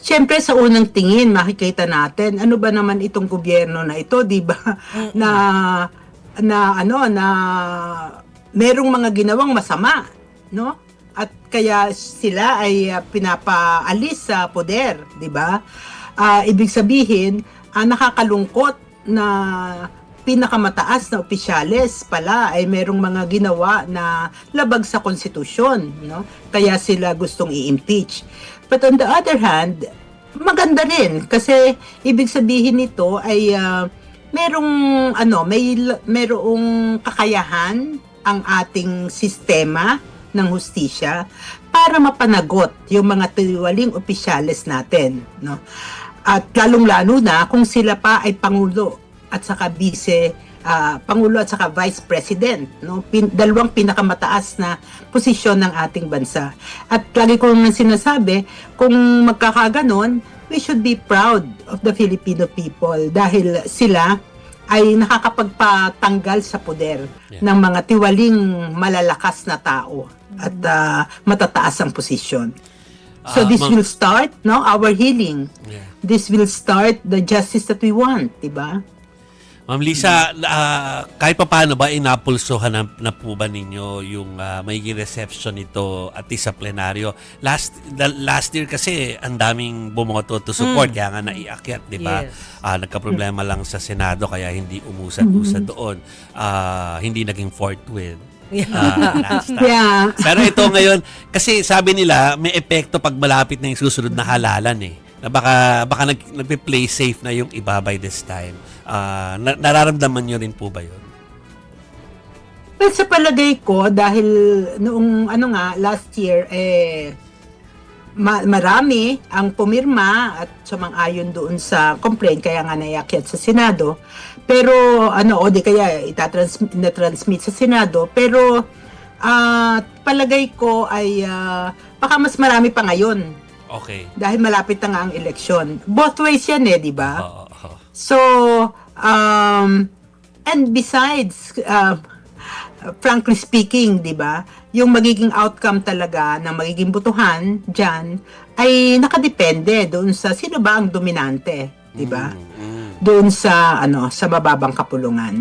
Siyempre sa unang tingin makikita natin ano ba naman itong gobyerno na ito, 'di ba? Na na merong mga ginawang masama, no? At kaya sila ay pinapaalis sa poder, 'di ba? Ibig sabihin, nakakalungkot na pinakamataas na opisyales pala ay merong mga ginawa na labag sa konstitusyon, no? Kaya sila gustong i-impeach. But on the other hand, maganda rin kasi ibig sabihin nito ay merong kakayahan ang ating sistema ng hustisya para mapanagot yung mga tiwaling opisyales natin, no? At lalong-lalo na kung sila pa ay pangulo at saka pangulo at saka vice president, no? Dalawang pinakamataas na posisyon ng ating bansa. At lagi ko nang sinasabi, kung magkakaganon, we should be proud of the Filipino people dahil sila ay nakakapagpatanggal sa poder ng mga tiwaling malalakas na tao at matataas ang posisyon. So this will start, no, our healing. This will start the justice that we want, diba? Ma'am Lisa, kahit pa paano ba inapulsohan na po ba ninyo yung magiging reception nito at sa plenaryo? Last year kasi ang daming bumoto to support kaya nga naiakyat, di ba? Yes. Nagka-problema lang sa Senado kaya hindi umusad-usad doon. Hindi naging forthwith. Last time. Yeah. Pero ito ngayon, kasi sabi nila may epekto pag malapit na yung susunod na halalan eh. Na baka nagpe-play safe na yung iba by this time. Nararamdaman nyo rin po ba yun? Well, sa palagay ko, dahil noong last year, marami ang pumirma at sumang-ayon doon sa complaint, kaya nga naiakyat sa Senado. Pero, kaya na-transmit sa Senado. Pero, palagay ko ay baka mas marami pa ngayon. Okay. Dahil malapit na nga ang eleksyon. Both ways yan di ba? So, and besides, frankly speaking, di ba, yung magiging outcome talaga ng magiging butuhan dyan ay nakadepende doon sa sino ba ang dominante, di ba? Doon sa sa mababang kapulungan.